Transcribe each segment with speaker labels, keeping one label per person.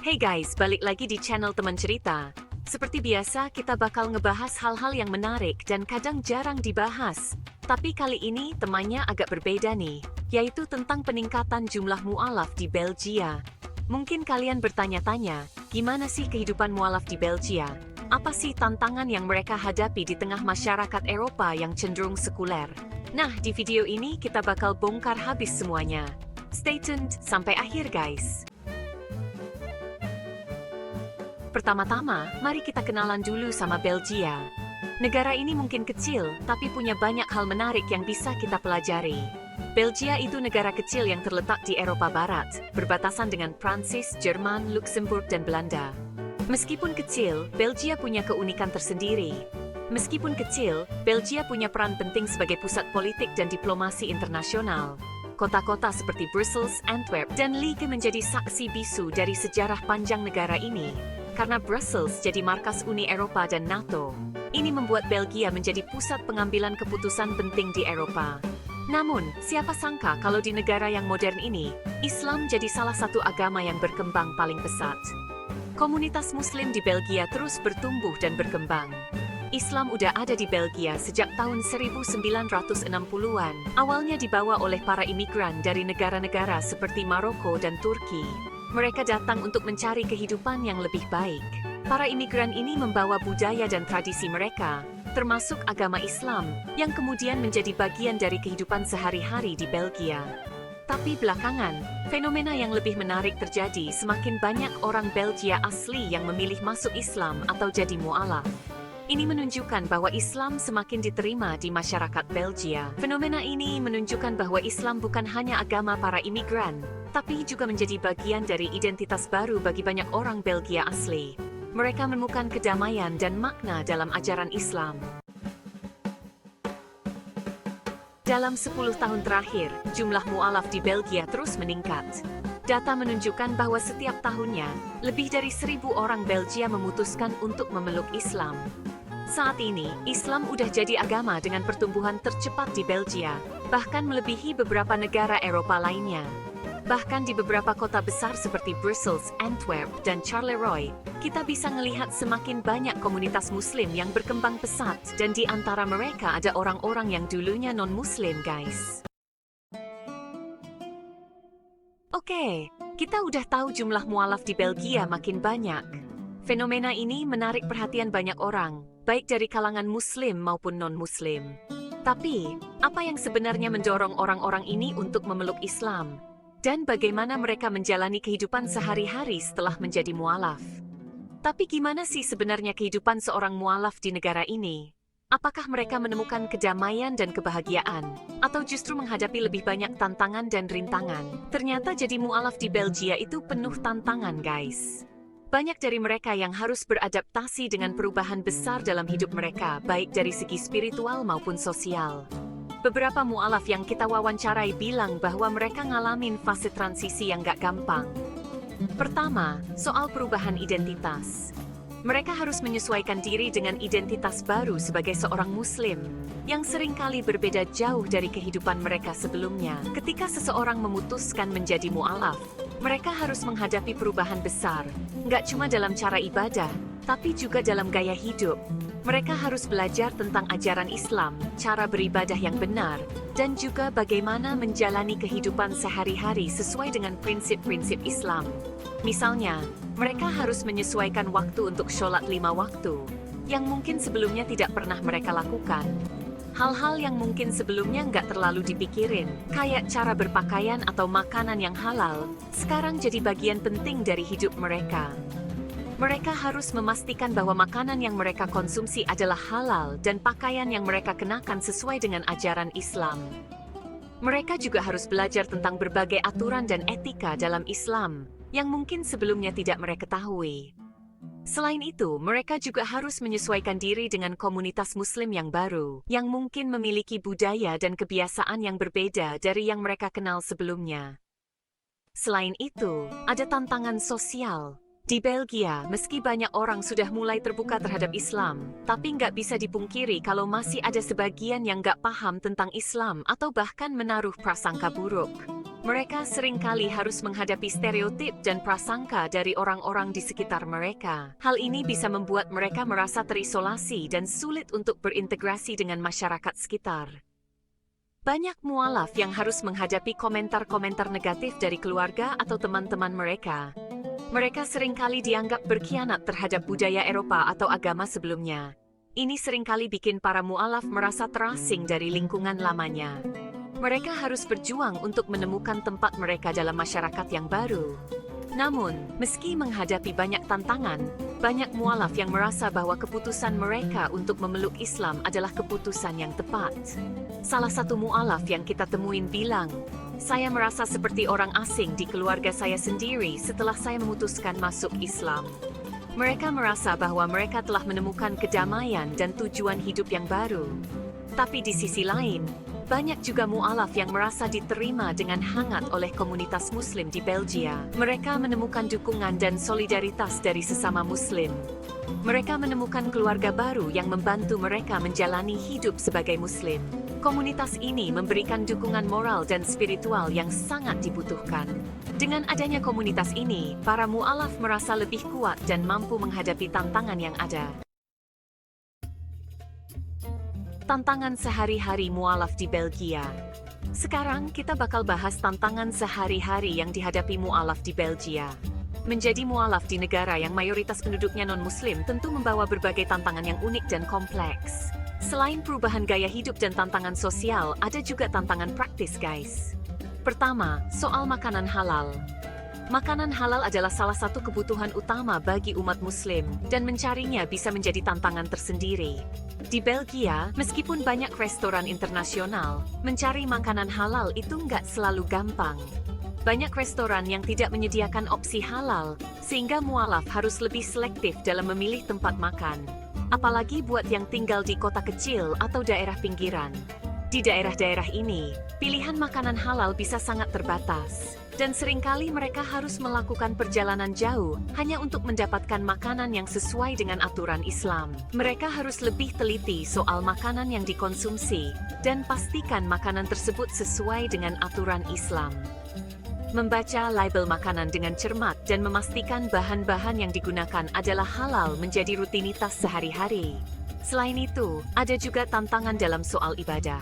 Speaker 1: Hey guys, balik lagi di channel Teman Cerita. Seperti biasa, kita bakal ngebahas hal-hal yang menarik dan kadang jarang dibahas. Tapi kali ini temannya agak berbeda nih, yaitu tentang peningkatan jumlah mu'alaf di Belgia. Mungkin kalian bertanya-tanya, gimana sih kehidupan mu'alaf di Belgia? Apa sih tantangan yang mereka hadapi di tengah masyarakat Eropa yang cenderung sekuler? Nah, di video ini kita bakal bongkar habis semuanya. Stay tuned sampai akhir guys. Pertama-tama, mari kita kenalan dulu sama Belgia. Negara ini mungkin kecil, tapi punya banyak hal menarik yang bisa kita pelajari. Belgia itu negara kecil yang terletak di Eropa Barat, berbatasan dengan Prancis, Jerman, Luxembourg, dan Belanda. Meskipun kecil, Belgia punya keunikan tersendiri. Meskipun kecil, Belgia punya peran penting sebagai pusat politik dan diplomasi internasional. Kota-kota seperti Brussels, Antwerp, dan Liege menjadi saksi bisu dari sejarah panjang negara ini. Karena Brussels jadi markas Uni Eropa dan NATO, ini membuat Belgia menjadi pusat pengambilan keputusan penting di Eropa. Namun, siapa sangka kalau di negara yang modern ini, Islam jadi salah satu agama yang berkembang paling pesat. Komunitas Muslim di Belgia terus bertumbuh dan berkembang. Islam udah ada di Belgia sejak tahun 1960-an. Awalnya dibawa oleh para imigran dari negara-negara seperti Maroko dan Turki. Mereka datang untuk mencari kehidupan yang lebih baik. Para imigran ini membawa budaya dan tradisi mereka, termasuk agama Islam, yang kemudian menjadi bagian dari kehidupan sehari-hari di Belgia. Tapi belakangan, fenomena yang lebih menarik terjadi. Semakin banyak orang Belgia asli yang memilih masuk Islam atau jadi mu'alaf. Ini menunjukkan bahwa Islam semakin diterima di masyarakat Belgia. Fenomena ini menunjukkan bahwa Islam bukan hanya agama para imigran, tapi juga menjadi bagian dari identitas baru bagi banyak orang Belgia asli. Mereka menemukan kedamaian dan makna dalam ajaran Islam. Dalam 10 tahun terakhir, jumlah mu'alaf di Belgia terus meningkat. Data menunjukkan bahwa setiap tahunnya, lebih dari 1.000 orang Belgia memutuskan untuk memeluk Islam. Saat ini, Islam udah jadi agama dengan pertumbuhan tercepat di Belgia, bahkan melebihi beberapa negara Eropa lainnya. Bahkan di beberapa kota besar seperti Brussels, Antwerp, dan Charleroi, kita bisa melihat semakin banyak komunitas Muslim yang berkembang pesat, dan di antara mereka ada orang-orang yang dulunya non-Muslim, guys. Oke, kita udah tahu jumlah mu'alaf di Belgia makin banyak. Fenomena ini menarik perhatian banyak orang, baik dari kalangan Muslim maupun non-Muslim. Tapi, apa yang sebenarnya mendorong orang-orang ini untuk memeluk Islam? Dan bagaimana mereka menjalani kehidupan sehari-hari setelah menjadi mu'alaf? Tapi gimana sih sebenarnya kehidupan seorang mu'alaf di negara ini? Apakah mereka menemukan kedamaian dan kebahagiaan? Atau justru menghadapi lebih banyak tantangan dan rintangan? Ternyata jadi mu'alaf di Belgia itu penuh tantangan, guys. Banyak dari mereka yang harus beradaptasi dengan perubahan besar dalam hidup mereka, baik dari segi spiritual maupun sosial. Beberapa mu'alaf yang kita wawancarai bilang bahwa mereka ngalamin fase transisi yang gak gampang. Pertama, soal perubahan identitas. Mereka harus menyesuaikan diri dengan identitas baru sebagai seorang Muslim, yang seringkali berbeda jauh dari kehidupan mereka sebelumnya. Ketika seseorang memutuskan menjadi mu'alaf, mereka harus menghadapi perubahan besar, nggak cuma dalam cara ibadah, tapi juga dalam gaya hidup. Mereka harus belajar tentang ajaran Islam, cara beribadah yang benar, dan juga bagaimana menjalani kehidupan sehari-hari sesuai dengan prinsip-prinsip Islam. Misalnya, mereka harus menyesuaikan waktu untuk sholat 5 waktu, yang mungkin sebelumnya tidak pernah mereka lakukan. Hal-hal yang mungkin sebelumnya nggak terlalu dipikirin, kayak cara berpakaian atau makanan yang halal, sekarang jadi bagian penting dari hidup mereka. Mereka harus memastikan bahwa makanan yang mereka konsumsi adalah halal dan pakaian yang mereka kenakan sesuai dengan ajaran Islam. Mereka juga harus belajar tentang berbagai aturan dan etika dalam Islam, yang mungkin sebelumnya tidak mereka ketahui. Selain itu, mereka juga harus menyesuaikan diri dengan komunitas Muslim yang baru, yang mungkin memiliki budaya dan kebiasaan yang berbeda dari yang mereka kenal sebelumnya. Selain itu, ada tantangan sosial. Di Belgia, meski banyak orang sudah mulai terbuka terhadap Islam, tapi nggak bisa dipungkiri kalau masih ada sebagian yang nggak paham tentang Islam atau bahkan menaruh prasangka buruk. Mereka seringkali harus menghadapi stereotip dan prasangka dari orang-orang di sekitar mereka. Hal ini bisa membuat mereka merasa terisolasi dan sulit untuk berintegrasi dengan masyarakat sekitar. Banyak mualaf yang harus menghadapi komentar-komentar negatif dari keluarga atau teman-teman mereka. Mereka seringkali dianggap berkhianat terhadap budaya Eropa atau agama sebelumnya. Ini seringkali bikin para mualaf merasa terasing dari lingkungan lamanya. Mereka harus berjuang untuk menemukan tempat mereka dalam masyarakat yang baru. Namun, meski menghadapi banyak tantangan, banyak mualaf yang merasa bahwa keputusan mereka untuk memeluk Islam adalah keputusan yang tepat. Salah satu mualaf yang kita temuin bilang, "Saya merasa seperti orang asing di keluarga saya sendiri setelah saya memutuskan masuk Islam." Mereka merasa bahwa mereka telah menemukan kedamaian dan tujuan hidup yang baru. Tapi di sisi lain, banyak juga mualaf yang merasa diterima dengan hangat oleh komunitas Muslim di Belgia. Mereka menemukan dukungan dan solidaritas dari sesama Muslim. Mereka menemukan keluarga baru yang membantu mereka menjalani hidup sebagai Muslim. Komunitas ini memberikan dukungan moral dan spiritual yang sangat dibutuhkan. Dengan adanya komunitas ini, para mualaf merasa lebih kuat dan mampu menghadapi tantangan yang ada. Tantangan sehari-hari mualaf di Belgia. Sekarang kita bakal bahas tantangan sehari-hari yang dihadapi mualaf di Belgia. Menjadi mualaf di negara yang mayoritas penduduknya non-Muslim tentu membawa berbagai tantangan yang unik dan kompleks. Selain perubahan gaya hidup dan tantangan sosial, ada juga tantangan praktis, guys. Pertama, soal makanan halal. Makanan halal adalah salah satu kebutuhan utama bagi umat Muslim, dan mencarinya bisa menjadi tantangan tersendiri. Di Belgia, meskipun banyak restoran internasional, mencari makanan halal itu nggak selalu gampang. Banyak restoran yang tidak menyediakan opsi halal, sehingga mualaf harus lebih selektif dalam memilih tempat makan. Apalagi buat yang tinggal di kota kecil atau daerah pinggiran. Di daerah-daerah ini, pilihan makanan halal bisa sangat terbatas. Dan seringkali mereka harus melakukan perjalanan jauh hanya untuk mendapatkan makanan yang sesuai dengan aturan Islam. Mereka harus lebih teliti soal makanan yang dikonsumsi dan pastikan makanan tersebut sesuai dengan aturan Islam. Membaca label makanan dengan cermat dan memastikan bahan-bahan yang digunakan adalah halal menjadi rutinitas sehari-hari. Selain itu, ada juga tantangan dalam soal ibadah.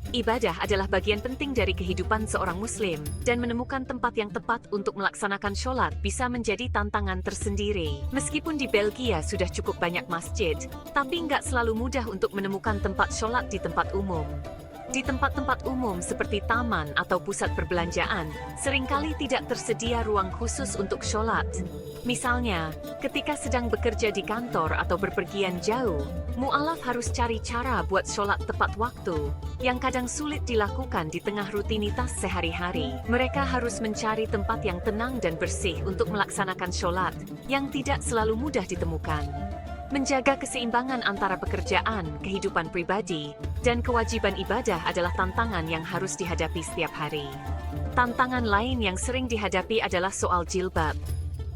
Speaker 1: Ibadah adalah bagian penting dari kehidupan seorang Muslim, dan menemukan tempat yang tepat untuk melaksanakan sholat bisa menjadi tantangan tersendiri. Meskipun di Belgia sudah cukup banyak masjid, tapi nggak selalu mudah untuk menemukan tempat sholat di tempat umum. Di tempat-tempat umum seperti taman atau pusat perbelanjaan, seringkali tidak tersedia ruang khusus untuk sholat. Misalnya, ketika sedang bekerja di kantor atau berpergian jauh, mualaf harus cari cara buat sholat tepat waktu, yang kadang sulit dilakukan di tengah rutinitas sehari-hari. Mereka harus mencari tempat yang tenang dan bersih untuk melaksanakan sholat, yang tidak selalu mudah ditemukan. Menjaga keseimbangan antara pekerjaan, kehidupan pribadi, dan kewajiban ibadah adalah tantangan yang harus dihadapi setiap hari. Tantangan lain yang sering dihadapi adalah soal jilbab.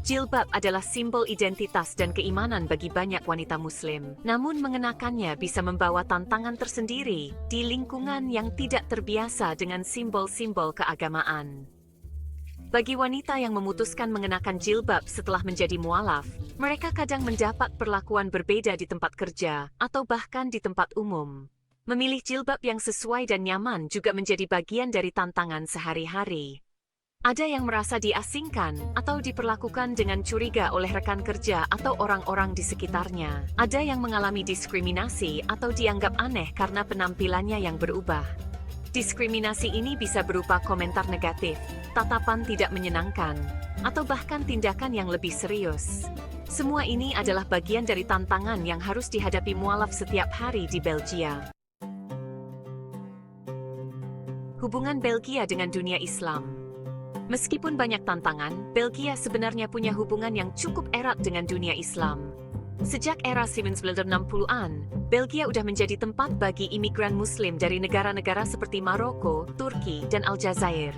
Speaker 1: Jilbab adalah simbol identitas dan keimanan bagi banyak wanita Muslim. Namun mengenakannya bisa membawa tantangan tersendiri di lingkungan yang tidak terbiasa dengan simbol-simbol keagamaan. Bagi wanita yang memutuskan mengenakan jilbab setelah menjadi mualaf, mereka kadang mendapat perlakuan berbeda di tempat kerja atau bahkan di tempat umum. Memilih jilbab yang sesuai dan nyaman juga menjadi bagian dari tantangan sehari-hari. Ada yang merasa diasingkan atau diperlakukan dengan curiga oleh rekan kerja atau orang-orang di sekitarnya. Ada yang mengalami diskriminasi atau dianggap aneh karena penampilannya yang berubah. Diskriminasi ini bisa berupa komentar negatif, tatapan tidak menyenangkan, atau bahkan tindakan yang lebih serius. Semua ini adalah bagian dari tantangan yang harus dihadapi mualaf setiap hari di Belgia. Hubungan Belgia dengan dunia Islam. Meskipun banyak tantangan, Belgia sebenarnya punya hubungan yang cukup erat dengan dunia Islam. Sejak era 1960-an, Belgia udah menjadi tempat bagi imigran Muslim dari negara-negara seperti Maroko, Turki, dan Aljazair.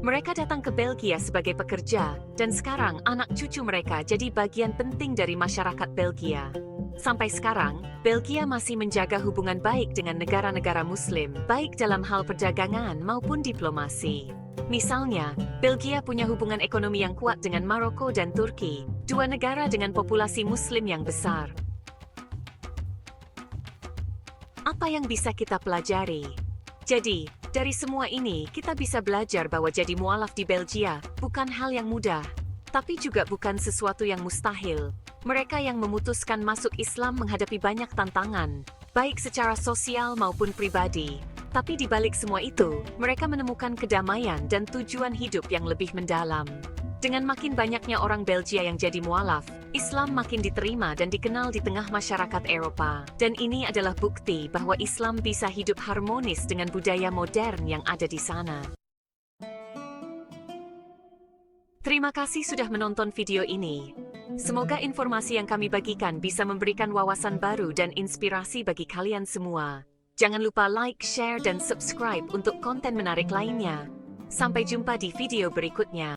Speaker 1: Mereka datang ke Belgia sebagai pekerja, dan sekarang anak cucu mereka jadi bagian penting dari masyarakat Belgia. Sampai sekarang, Belgia masih menjaga hubungan baik dengan negara-negara Muslim, baik dalam hal perdagangan maupun diplomasi. Misalnya, Belgia punya hubungan ekonomi yang kuat dengan Maroko dan Turki, dua negara dengan populasi Muslim yang besar. Apa yang bisa kita pelajari? Jadi, dari semua ini kita bisa belajar bahwa jadi mualaf di Belgia bukan hal yang mudah, tapi juga bukan sesuatu yang mustahil. Mereka yang memutuskan masuk Islam menghadapi banyak tantangan, baik secara sosial maupun pribadi. Tapi di balik semua itu, mereka menemukan kedamaian dan tujuan hidup yang lebih mendalam. Dengan makin banyaknya orang Belgia yang jadi mualaf, Islam makin diterima dan dikenal di tengah masyarakat Eropa. Dan ini adalah bukti bahwa Islam bisa hidup harmonis dengan budaya modern yang ada di sana. Terima kasih sudah menonton video ini. Semoga informasi yang kami bagikan bisa memberikan wawasan baru dan inspirasi bagi kalian semua. Jangan lupa like, share, dan subscribe untuk konten menarik lainnya. Sampai jumpa di video berikutnya.